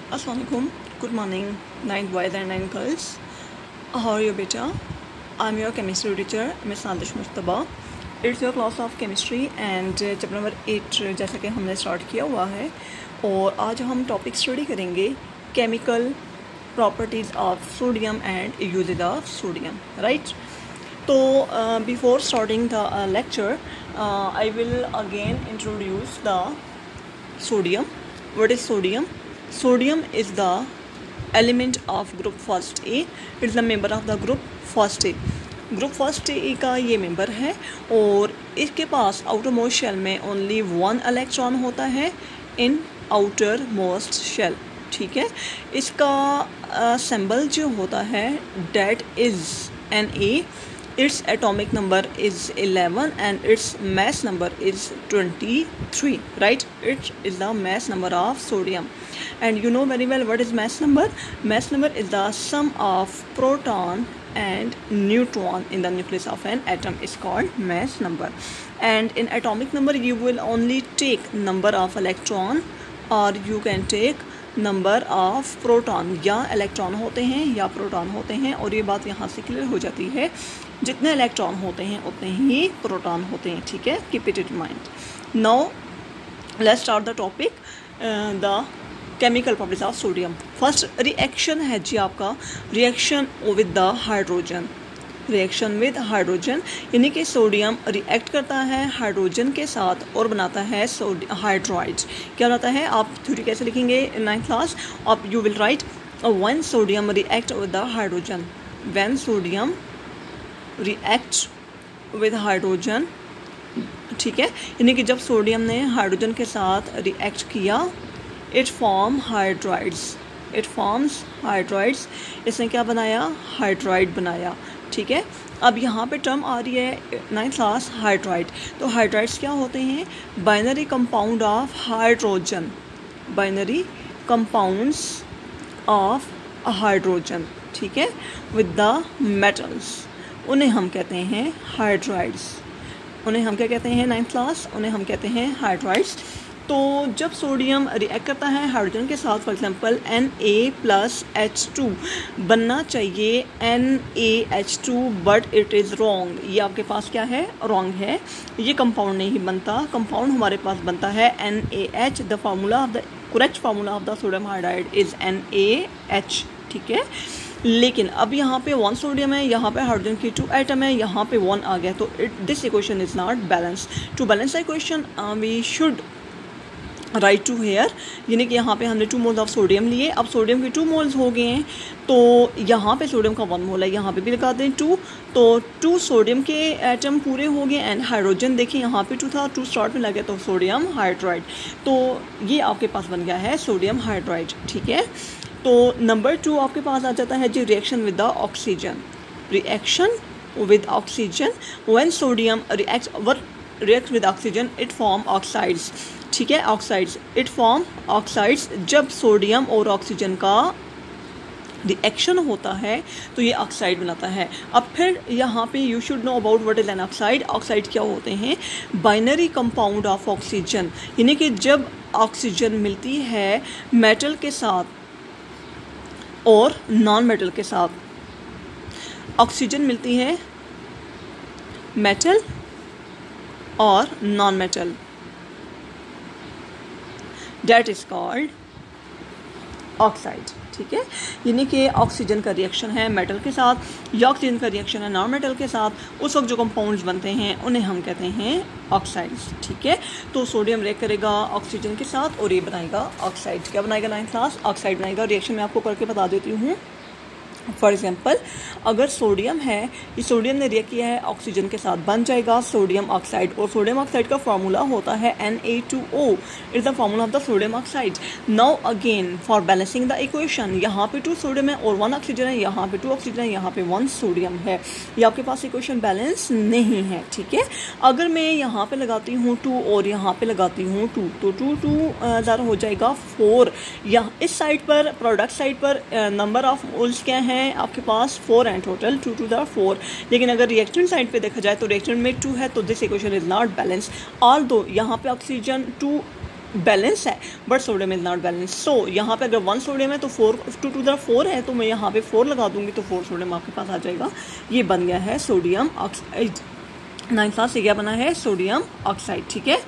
Assalamualaikum. Good morning, 9th boys and 9 girls. How are you, beta? I'm your chemistry teacher, Miss Sandish Mustaba. It's your class of chemistry and chapter number 8 जैसा कि हमने start किया हुआ है और आज हम टॉपिक स्टडी करेंगे chemical properties of sodium and usages of sodium, right? तो before starting the lecture I will again introduce the sodium. What is sodium? Sodium is the element of group first A. It's the member of the group first A. Group first A का ये member है और इसके पास outermost shell में only 1 electron होता है इन outer most shell, ठीक है। इसका सिंबल जो होता है that is Na. Its atomic number is 11 and its mass number is 23, right? It is the mass number of sodium. And you know very well what is mass number? Mass number is the sum of proton and neutron in the nucleus of an atom is called mass number. And in atomic number you will only take number of electron or you can take number of proton, या electron होते हैं या proton होते हैं। और ये बात यहाँ से क्लियर हो जाती है, जितने इलेक्ट्रॉन होते हैं उतने ही प्रोटॉन होते हैं, ठीक है। Keep it in mind. Now let's start the topic, the chemical properties of sodium. First reaction है जी आपका reaction with the hydrogen. Reaction with hydrogen यानी कि सोडियम रिएक्ट करता है हाइड्रोजन के साथ और बनाता है हाइड्राइड्स। क्या बनाता है, आप थ्योरी कैसे लिखेंगे इन 9th क्लास? आप you will write when sodium react with the hydrogen, when sodium react with hydrogen, ठीक है। यानी कि जब सोडियम ने हाइड्रोजन के साथ रिएक्ट किया, it form hydrides, it forms hydrides. इसने क्या बनाया, हाइड्राइड बनाया, ठीक है। अब यहाँ पे टर्म आ रही है 9th क्लास हाइड्राइड। तो हाइड्राइड्स क्या होते हैं? Binary compound of hydrogen, binary compounds of hydrogen, ठीक है, विद द मेटल्स। उन्हें हम कहते हैं हाइड्राइड्स। उन्हें हम क्या कहते हैं 9th क्लास? उन्हें हम कहते हैं हाइड्राइड्स। तो जब सोडियम रिएक्ट करता है हाइड्रोजन के साथ, फॉर एग्जांपल Na+H2 बनना चाहिए NaH2 but it is wrong. ये आपके पास क्या है, रॉन्ग है। ये कंपाउंड नहीं बनता, कंपाउंड हमारे पास बनता है NaH। The formula of the correct formula of the sodium hydride is NaH, ठीक है। लेकिन अब यहाँ पे 1 सोडियम है, यहाँ पे हाइड्रोजन की 2 एटम है, यहाँ पे 1 आ गया, तो this equation is not balance. To balance the equation we should write two here, यानी कि यहाँ पे हमने 2 मोल्स ऑफ सोडियम लिए। अब सोडियम के 2 मोल्स हो गए हैं, तो यहाँ पे सोडियम का 1 मोल है, यहाँ पे भी लगा दें 2, तो 2 सोडियम के एटम पूरे हो गए। एंड हाइड्रोजन देखिए यहाँ पे 2 था, 2 स्टार्ट में लगे, तो सोडियम हाइड्राइड। तो ये आपके पास बन गया है सोडियम हाइड्राइड, ठीक है। तो नंबर 2 आपके पास आ जाता है जी reaction with the oxygen. Reaction with oxygen, when sodium react with oxygen it form oxides, ठीक है, ऑक्साइड्स। It form oxides. जब सोडियम और ऑक्सीजन का रिएक्शन होता है तो ये ऑक्साइड बनाता है। अब फिर यहाँ पे you should know about what is an oxide. Oxide क्या होते हैं? बाइनरी कंपाउंड ऑफ ऑक्सीजन, यानी कि जब ऑक्सीजन मिलती है मेटल के साथ और नॉन मेटल के साथ, ऑक्सीजन मिलती है मेटल और non metal, that is called oxide, ठीक है। यानी कि ऑक्सीजन का रिएक्शन है मेटल के साथ या ऑक्सीजन का रिएक्शन है नॉन मेटल के साथ, उस वक्त जो कंपाउंड्स बनते हैं उन्हें हम कहते हैं ऑक्साइड्स, ठीक है। तो सोडियम रिएक्ट करेगा ऑक्सीजन के साथ और ये बनाएगा ऑक्साइड। क्या बनाएगा 9th क्लास? ऑक्साइड बनाएगा। रिएक्शन मैं आपको करके बता देती हूँ। फॉर एग्जाम्पल अगर सोडियम है, ये सोडियम ने रिएक्ट किया है ऑक्सीजन के साथ, बन जाएगा सोडियम ऑक्साइड। और सोडियम ऑक्साइड का फार्मूला होता है Na2O, is the formula of the sodium oxide. Now again for balancing the equation, यहाँ पे 2 सोडियम है और 1 ऑक्सीजन है, यहाँ पे 2 ऑक्सीजन है, यहाँ पे 1 सोडियम है। ये आपके पास इक्वेशन बैलेंस नहीं है, ठीक है। अगर मैं यहाँ पे लगाती हूँ 2 और यहाँ पे लगाती हूँ 2, तो 2 ज़रा हो जाएगा 4। यहाँ इस साइड पर प्रोडक्ट साइड पर नंबर ऑफ मोल्स क्या है आपके पास? 4 हैं टोटल, 2 to the 4। लेकिन अगर रिएक्टेंट साइड पे देखा जाए तो रिएक्टेंट में 2 है, तो this equation is not balance. Although यहाँ पे ऑक्सीजन 2 बैलेंस है, but sodium is not balance. So यहाँ पे अगर 1 सोडियम है तो 4 2 टू द 4 है, तो मैं यहाँ पे 4 लगा दूंगी तो 4 सोडियम आपके पास आ जाएगा। ये बन गया है सोडियम ऑक्साइड। 9th क्लास से क्या बना है? Sodium oxide. ठीक है।